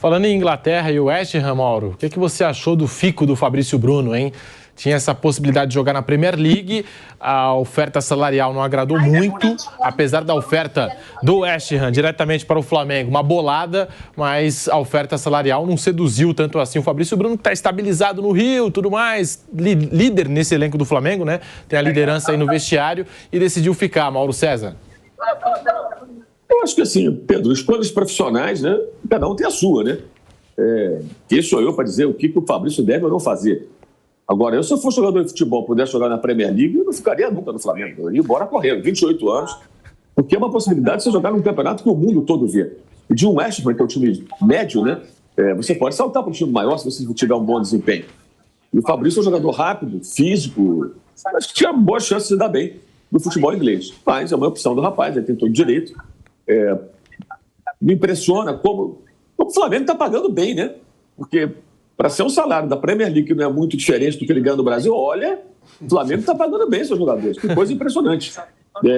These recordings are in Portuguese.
Falando em Inglaterra e o West Ham, Mauro, o que você achou do fico do Fabrício Bruno, hein? Tinha essa possibilidade de jogar na Premier League, a oferta salarial não agradou muito, apesar da oferta do West Ham diretamente para o Flamengo, uma bolada, mas a oferta salarial não seduziu tanto assim. O Fabrício Bruno está estabilizado no Rio, tudo mais, líder nesse elenco do Flamengo, né? Tem a liderança aí no vestiário e decidiu ficar, Mauro César. Eu acho que assim, Pedro, escolhas profissionais, né? Cada um tem a sua, né? Quem sou eu para dizer o que o Fabrício deve ou não fazer? Agora, se eu fosse jogador de futebol, pudesse jogar na Premier League, eu não ficaria nunca no Flamengo. Eu ia embora correndo, 28 anos, porque é uma possibilidade de você jogar num campeonato que o mundo todo vê. E de um West Ham, que é um time médio, né? Você pode saltar para um time maior se você tiver um bom desempenho. E o Fabrício é um jogador rápido, físico, acho que tinha boa chance de se dar bem no futebol inglês. Mas é uma opção do rapaz, ele tem todo direito. Me impressiona como o Flamengo está pagando bem, né? Porque para ser um salário da Premier League que não é muito diferente do que ele ganha no Brasil, olha, o Flamengo está pagando bem seus jogadores. Que coisa impressionante.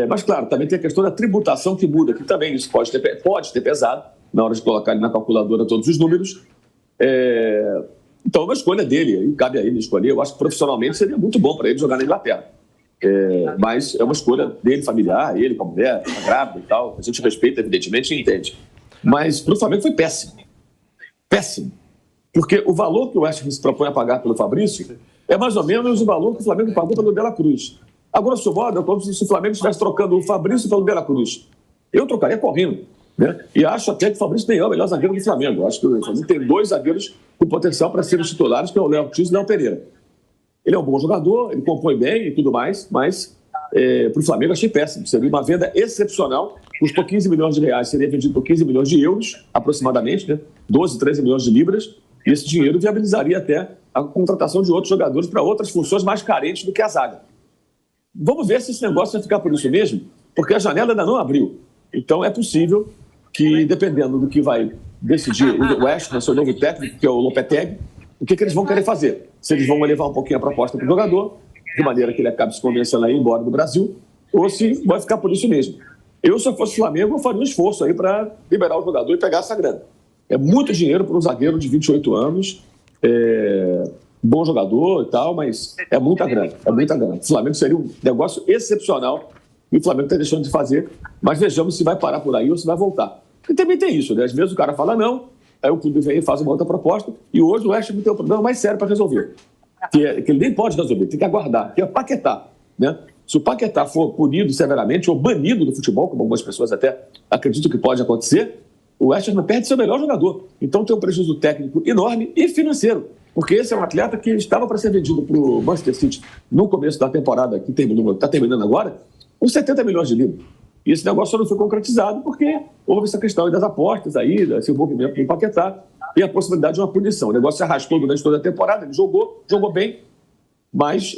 Mas, claro, também tem a questão da tributação que muda, que também isso pode ter pesado na hora de colocar ali na calculadora todos os números. Então, é uma escolha dele, e cabe a ele escolher. Eu acho que profissionalmente seria muito bom para ele jogar na Inglaterra. Mas é uma escolha dele, familiar, ele com a mulher, tá grávida e tal. A gente respeita, evidentemente, e entende. Mas para o Flamengo foi péssimo. Péssimo. Porque o valor que o West Ham se propõe a pagar pelo Fabrício é mais ou menos o valor que o Flamengo pagou pelo De La Cruz. Agora, grosso modo, é como se o Flamengo estivesse trocando o Fabrício pelo De La Cruz. Eu trocaria correndo, né? E acho até que o Fabrício nem é o melhor zagueiro do Flamengo. Eu acho que o Flamengo tem dois zagueiros com potencial para serem titulares, que é o Léo Ortiz e o Léo Pereira. Ele é um bom jogador, ele compõe bem e tudo mais, mas para o Flamengo achei péssimo. Seria uma venda excepcional, custou 15 milhões de reais, seria vendido por 15 milhões de euros, aproximadamente, né? 12, 13 milhões de libras, e esse dinheiro viabilizaria até a contratação de outros jogadores para outras funções mais carentes do que a zaga. Vamos ver se esse negócio vai ficar por isso mesmo, porque a janela ainda não abriu. Então é possível que, dependendo do que vai decidir o West Ham, seu novo técnico, que é o Lopetegui, o que eles vão querer fazer. Se eles vão elevar um pouquinho a proposta para o jogador, de maneira que ele acabe se convencendo a ir embora do Brasil, ou se vai ficar por isso mesmo. Eu, se eu fosse Flamengo, eu faria um esforço aí para liberar o jogador e pegar essa grana. É muito dinheiro para um zagueiro de 28 anos, bom jogador e tal, mas é muita grana, é muita grana. O Flamengo seria um negócio excepcional e o Flamengo está deixando de fazer, mas vejamos se vai parar por aí ou se vai voltar. E também tem isso, né? Às vezes o cara fala não, aí o clube vem e faz uma outra proposta, e hoje o West Ham tem um problema mais sério para resolver, que ele nem pode resolver, tem que aguardar, que é Paquetá, né? Se o Paquetá for punido severamente ou banido do futebol, como algumas pessoas até acreditam que pode acontecer, o West Ham perde seu melhor jogador. Então tem um prejuízo técnico enorme e financeiro, porque esse é um atleta que estava para ser vendido para o Manchester City no começo da temporada, que está terminando agora, com 70 milhões de libras. E esse negócio só não foi concretizado porque houve essa questão das apostas aí, desse envolvimento do Paquetá e a possibilidade de uma punição. O negócio se arrastou durante toda a temporada, ele jogou bem, mas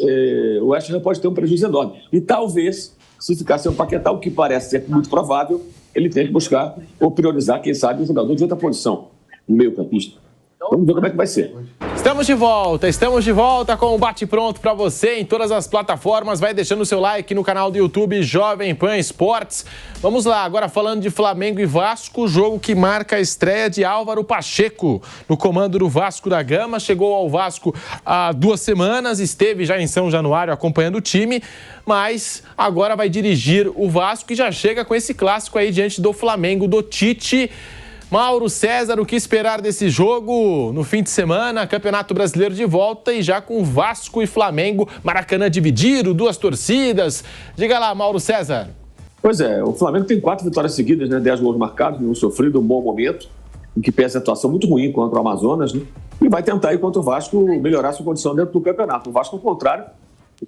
o West Ham pode ter um prejuízo enorme. E talvez, se ficar sem o Paquetá, o que parece ser muito provável, ele tem que buscar ou priorizar, quem sabe, um jogador de outra posição, no meio-campista. Vamos ver como é que vai ser. Estamos de volta com o Bate Pronto para você em todas as plataformas. Vai deixando o seu like no canal do YouTube Jovem Pan Esportes. Vamos lá, agora falando de Flamengo e Vasco, jogo que marca a estreia de Álvaro Pacheco no comando do Vasco da Gama. Chegou ao Vasco há 2 semanas, esteve já em São Januário acompanhando o time, mas agora vai dirigir o Vasco e já chega com esse clássico aí diante do Flamengo, do Tite. Mauro César, o que esperar desse jogo no fim de semana? Campeonato Brasileiro de volta e já com Vasco e Flamengo, Maracanã dividido, 2 torcidas. Diga lá, Mauro César. Pois é, o Flamengo tem 4 vitórias seguidas, né? 10 gols marcados, nenhum sofrido, um bom momento, em que pesa a atuação muito ruim contra o Amazonas, né? E vai tentar ir contra o Vasco melhorar sua condição dentro do campeonato. O Vasco, ao contrário,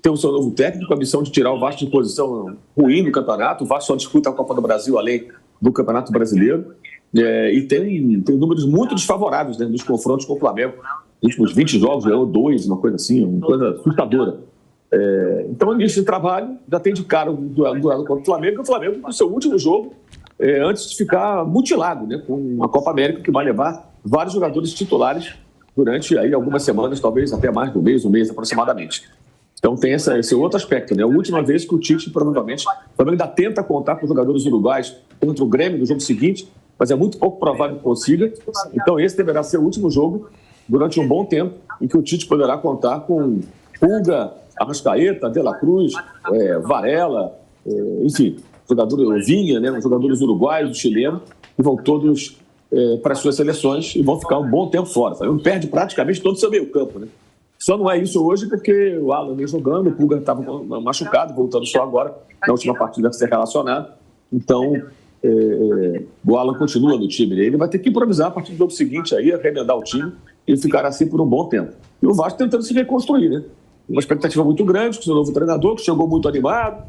tem o seu novo técnico, a missão de tirar o Vasco de posição ruim no campeonato. O Vasco só disputa a Copa do Brasil além do Campeonato Brasileiro. E tem números muito desfavoráveis, né, nos confrontos com o Flamengo. Nos últimos 20 jogos, ganhou 2, uma coisa assim, uma coisa assustadora. Então, nesse trabalho, já tem de cara o duelo contra o Flamengo, no seu último jogo, antes de ficar mutilado, né, com a Copa América, que vai levar vários jogadores titulares durante aí, algumas semanas, talvez até mais de um mês aproximadamente. Então tem esse outro aspecto, né? A última vez que o Tite, provavelmente, o Flamengo ainda tenta contar com os jogadores uruguaios contra o Grêmio no jogo seguinte, mas é muito pouco provável que consiga. Então esse deverá ser o último jogo durante um bom tempo em que o Tite poderá contar com Pulga, Arrascaeta, De La Cruz, Varela, enfim, Vinha, né, os jogadores uruguaios, chilenos, que vão todos para as suas seleções e vão ficar um bom tempo fora. Não perde praticamente todo o seu meio campo, né? Só não é isso hoje porque o Alan vem jogando, o Pulga estava machucado, voltando só agora, na última partida a ser relacionado. Então, o Alan continua no time. Ele vai ter que improvisar a partir do jogo seguinte, aí, remendar o time e ficar assim por um bom tempo. E o Vasco tentando se reconstruir, né? Uma expectativa muito grande com o seu novo treinador, que chegou muito animado,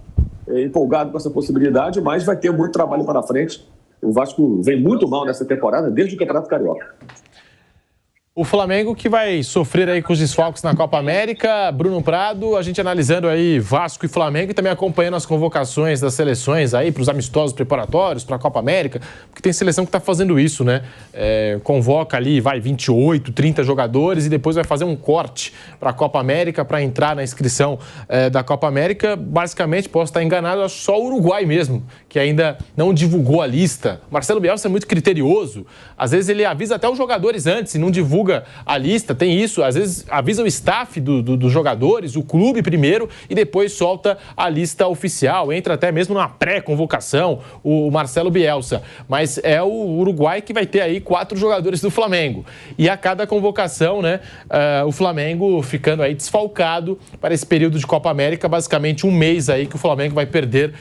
empolgado com essa possibilidade, mas vai ter muito trabalho para frente. O Vasco vem muito mal nessa temporada, desde o Campeonato Carioca. O Flamengo que vai sofrer aí com os desfalques na Copa América. Bruno Prado, a gente analisando aí Vasco e Flamengo e também acompanhando as convocações das seleções aí para os amistosos preparatórios, para a Copa América, porque tem seleção que está fazendo isso, né? Convoca ali, 28, 30 jogadores e depois vai fazer um corte para a Copa América para entrar na inscrição da Copa América. Basicamente, posso estar enganado, acho só o Uruguai mesmo, que ainda não divulgou a lista. Marcelo Bielsa é muito criterioso, às vezes ele avisa até os jogadores antes e não divulga a lista, tem isso, às vezes avisa o staff dos jogadores, o clube primeiro e depois solta a lista oficial, entra até mesmo na pré-convocação o Marcelo Bielsa, mas é o Uruguai que vai ter aí 4 jogadores do Flamengo e a cada convocação, né, o Flamengo ficando aí desfalcado para esse período de Copa América, basicamente um mês aí que o Flamengo vai perder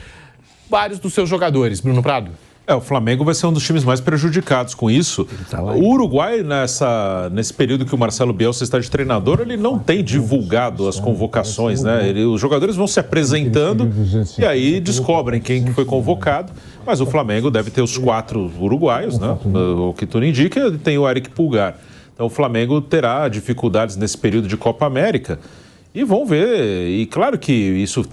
vários dos seus jogadores. Bruno Prado. O Flamengo vai ser um dos times mais prejudicados com isso. O Uruguai, nesse período que o Marcelo Bielsa está de treinador, ele não tem divulgado as convocações, né? Os jogadores vão se apresentando e aí descobrem quem foi convocado. Mas o Flamengo deve ter os 4 uruguaios, né? O que tudo indica, tem o Eric Pulgar. Então o Flamengo terá dificuldades nesse período de Copa América. E vão ver, e claro que isso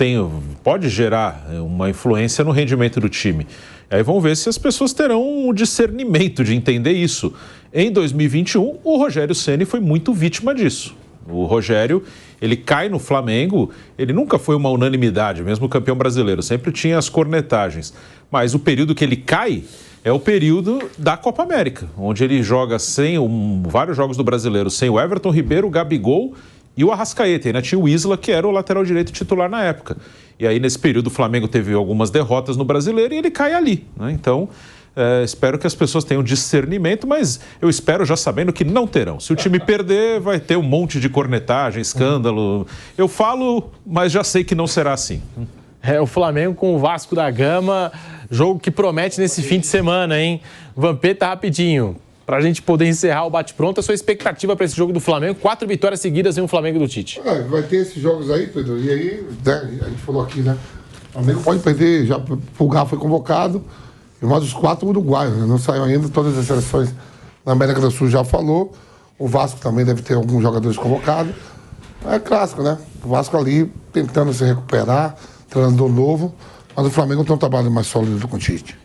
pode gerar uma influência no rendimento do time. Aí vão ver se as pessoas terão o discernimento de entender isso. Em 2021, o Rogério Ceni foi muito vítima disso. O Rogério, ele cai no Flamengo, ele nunca foi uma unanimidade, mesmo campeão brasileiro, sempre tinha as cornetagens. Mas o período que ele cai é o período da Copa América, onde ele joga vários jogos do Brasileiro, sem o Everton Ribeiro, o Gabigol e o Arrascaeta. Ainda tinha o Isla, que era o lateral direito titular na época. E aí, nesse período, o Flamengo teve algumas derrotas no Brasileiro e ele cai ali, né? Então, espero que as pessoas tenham discernimento, mas eu espero já sabendo que não terão. Se o time perder, vai ter um monte de cornetagem, escândalo. Eu falo, mas já sei que não será assim. O Flamengo com o Vasco da Gama, jogo que promete nesse fim de semana, hein? Vampeta, rapidinho. Para a gente poder encerrar o bate-pronto, a sua expectativa para esse jogo do Flamengo? 4 vitórias seguidas em um Flamengo do Tite. Vai ter esses jogos aí, Pedro, e aí, né, a gente falou aqui, né? O Flamengo pode perder, já o Pulgar foi convocado, e mais os 4 uruguaios, né? Não saiu ainda, todas as seleções na América do Sul já falou, o Vasco também deve ter alguns jogadores convocados. É clássico, né? O Vasco ali tentando se recuperar, treinador novo, mas o Flamengo tem um trabalho mais sólido do que o Tite.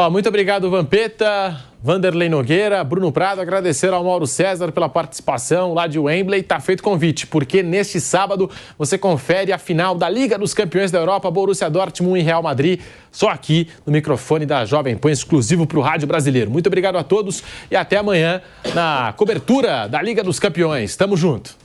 Muito obrigado, Vampeta, Vanderlei Nogueira, Bruno Prado, agradecer ao Mauro César pela participação lá de Wembley. Tá feito convite, porque neste sábado você confere a final da Liga dos Campeões da Europa, Borussia Dortmund e Real Madrid, só aqui no microfone da Jovem Pan, exclusivo para o Rádio Brasileiro. Muito obrigado a todos e até amanhã na cobertura da Liga dos Campeões. Tamo junto.